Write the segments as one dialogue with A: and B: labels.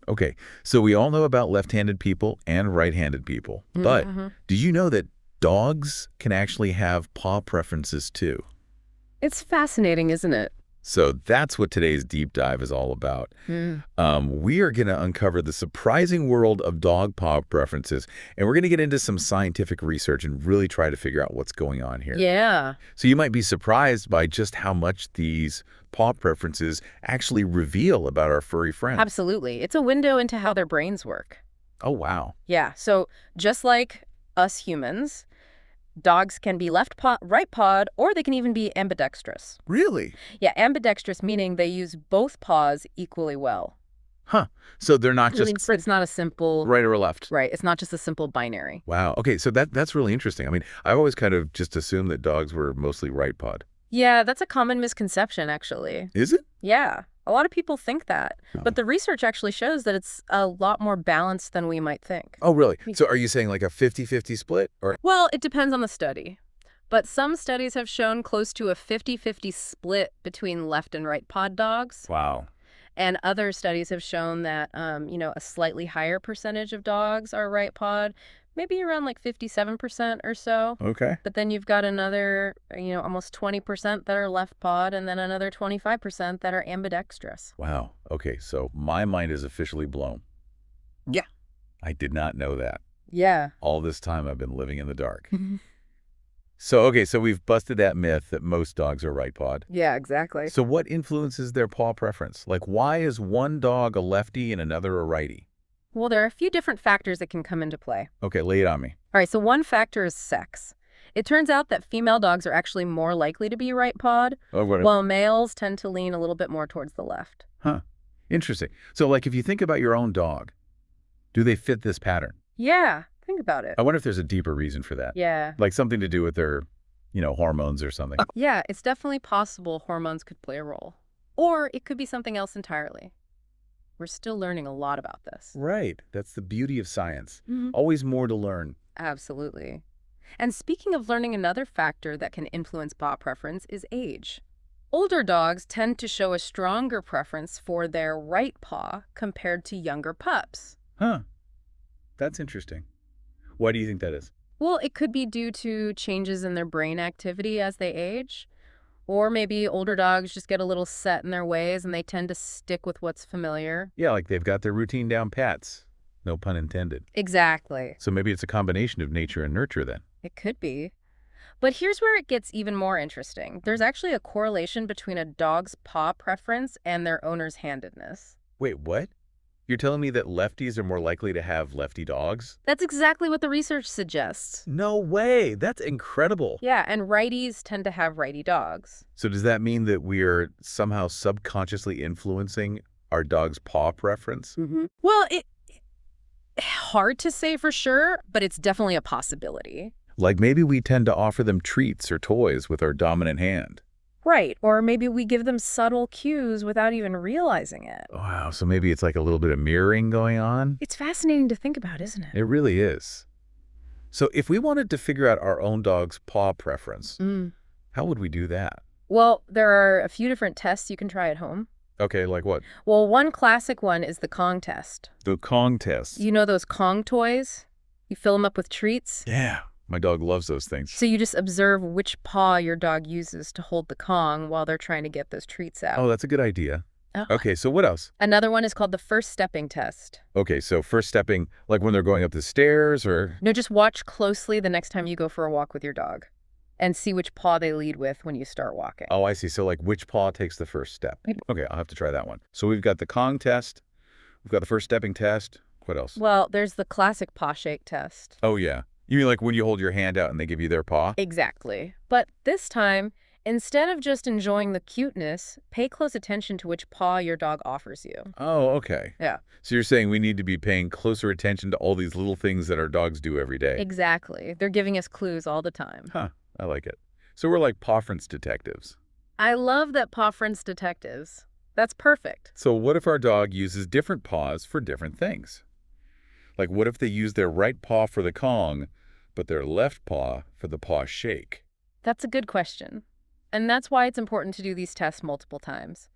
A: Okay, so we all know about left-handed people and right-handed people, but did you know that dogs can actually have paw preferences too?
B: It's fascinating, isn't it?
A: So that's what today's deep dive is all about. We are going to uncover the surprising world of dog paw preferences, and we're going to get into some scientific research and really try to figure out what's going on here.
B: Yeah.
A: So you might be surprised by just how much these paw preferences actually reveal about our furry friends.
B: Absolutely. It's a window into how their brains work.
A: Oh, wow.
B: Yeah. So just like us humans, dogs can be left-pawed, right-pawed, or they can even be ambidextrous.
A: Really?
B: Yeah, ambidextrous meaning they use both paws equally well.
A: Huh. So they're not just
B: It's not a simple...
A: right or left.
B: Right. It's not just a simple binary.
A: Wow. Okay, so that's really interesting. I mean, I've always kind of just assumed that dogs were mostly right-pawed.
B: Yeah, that's a common misconception, actually.
A: Is it?
B: Yeah. A lot of people think that, but the research actually shows that it's a lot more balanced than we might think.
A: Oh, really? So are you saying like a 50-50 split? Or
B: Well, it depends on the study, but some studies have shown close to a 50-50 split between left and right-pawed dogs.
A: Wow.
B: And other studies have shown that, a slightly higher percentage of dogs are right-pawed, maybe around like 57% or so.
A: Okay.
B: But then you've got another, almost 20% that are left-pawed, and then another 25% that are ambidextrous.
A: Wow. Okay, so my mind is officially blown.
B: Yeah.
A: I did not know that.
B: Yeah.
A: All this time I've been living in the dark. So we've busted that myth that most dogs are right-pawed.
B: Yeah, exactly.
A: So what influences their paw preference? Like, why is one dog a lefty and another a righty?
B: Well, there are a few different factors that can come into play.
A: Okay, lay it on me.
B: All right, so one factor is sex. It turns out that female dogs are actually more likely to be right-pawed, while males tend to lean a little bit more towards the left.
A: Huh. Interesting. So, like, if you think about your own dog, do they fit this pattern?
B: Yeah, think about it.
A: I wonder if there's a deeper reason for that.
B: Yeah.
A: Like something to do with their, hormones or something.
B: Yeah, it's definitely possible hormones could play a role. Or it could be something else entirely. We're still learning a lot about this.
A: Right. That's the beauty of science. Always more to learn.
B: Absolutely. And speaking of learning, another factor that can influence paw preference is age. Older dogs tend to show a stronger preference for their right paw compared to younger pups.
A: Huh. That's interesting. Why do you think that is?
B: Well, it could be due to changes in their brain activity as they age. Or maybe older dogs just get a little set in their ways and they tend to stick with what's familiar.
A: Yeah, like they've got their routine down pats. No pun intended.
B: Exactly.
A: So maybe it's a combination of nature and nurture then.
B: It could be. But here's where it gets even more interesting. There's actually a correlation between a dog's paw preference and their owner's handedness.
A: Wait, what? You're telling me that lefties are more likely to have lefty dogs?
B: That's exactly what the research suggests.
A: No way. That's incredible.
B: Yeah, and righties tend to have righty dogs.
A: So does that mean that we are somehow subconsciously influencing our dog's paw preference?
B: Well, it's hard to say for sure, but it's definitely a possibility.
A: Like maybe we tend to offer them treats or toys with our dominant hand.
B: Right, or maybe we give them subtle cues without even realizing it.
A: Wow, so maybe it's like a little bit of mirroring going on?
B: It's fascinating to think about, isn't it?
A: It really is. So if we wanted to figure out our own dog's paw preference, how would we do that?
B: Well, there are a few different tests you can try at home.
A: Okay, like what?
B: Well, one classic one is the Kong test.
A: The Kong test.
B: You know those Kong toys? You fill them up with treats?
A: Yeah, my dog loves those things.
B: So you just observe which paw your dog uses to hold the Kong while they're trying to get those treats out.
A: Oh, that's a good idea. Okay, so what else?
B: Another one is called the first stepping test.
A: Okay, so first stepping, like when they're going up the stairs or?
B: No, just watch closely the next time you go for a walk with your dog and see which paw they lead with when you start walking.
A: Oh, I see. So like which paw takes the first step? Okay, I'll have to try that one. So we've got the Kong test. We've got the first stepping test. What else?
B: Well, there's the classic paw shake test.
A: Oh, yeah. You mean like when you hold your hand out and they give you their paw?
B: Exactly. But this time, instead of just enjoying the cuteness, pay close attention to which paw your dog offers you.
A: Oh, okay.
B: Yeah.
A: So you're saying we need to be paying closer attention to all these little things that our dogs do every day.
B: Exactly. They're giving us clues all the time.
A: Huh. I like it. So we're like paw preference detectives.
B: I love that paw preference detectives. That's perfect.
A: So what if our dog uses different paws for different things? Like what if they use their right paw for the Kong, but their left paw for the paw shake?
B: That's a good question. And that's why it's important to do these tests multiple times.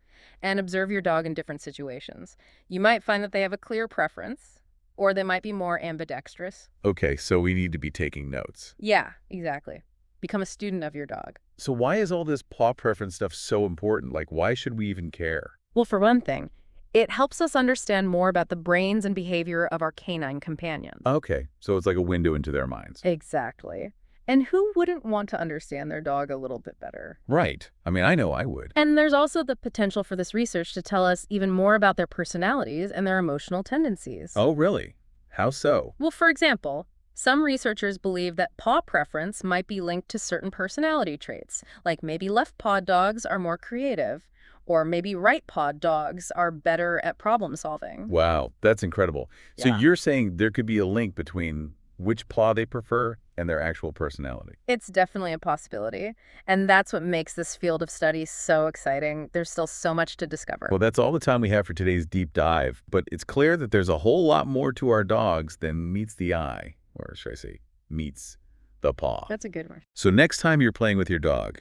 B: and observe your dog in different situations. You might find that they have a clear preference, or they might be more ambidextrous.
A: Okay, so we need to be taking notes.
B: Yeah, exactly. Become a student of your dog.
A: So why is all this paw preference stuff so important? Like, why should we even care?
B: Well, for one thing, it helps us understand more about the brains and behavior of our canine companions.
A: Okay, so it's like a window into their minds.
B: Exactly. And who wouldn't want to understand their dog a little bit better?
A: Right. I mean, I know I would.
B: And there's also the potential for this research to tell us even more about their personalities and their emotional tendencies.
A: Oh, really? How so?
B: Well, for example, some researchers believe that paw preference might be linked to certain personality traits, like maybe left-pawed dogs are more creative, or maybe right-pawed dogs are better at problem solving.
A: Wow, that's incredible. So
B: Yeah.
A: you're saying there could be a link between which paw they prefer and their actual personality.
B: It's definitely a possibility, and that's what makes this field of study so exciting. There's still so much to discover.
A: Well, that's all the time we have for today's deep dive, but it's clear that there's a whole lot more to our dogs than meets the eye, or should I say, meets the paw.
B: That's a good one.
A: So next time you're playing with your dog,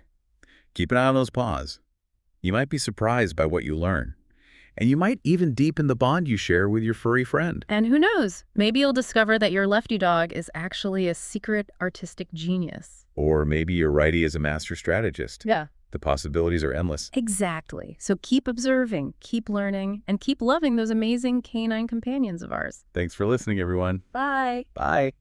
A: keep an eye on those paws. You might be surprised by what you learn, and you might even deepen the bond you share with your furry friend.
B: And who knows, maybe you'll discover that your lefty dog is actually a secret artistic genius.
A: Or maybe your righty is a master strategist.
B: Yeah.
A: The possibilities are endless.
B: Exactly. So keep observing, keep learning, and keep loving those amazing canine companions of ours.
A: Thanks for listening, everyone.
B: Bye.
A: Bye.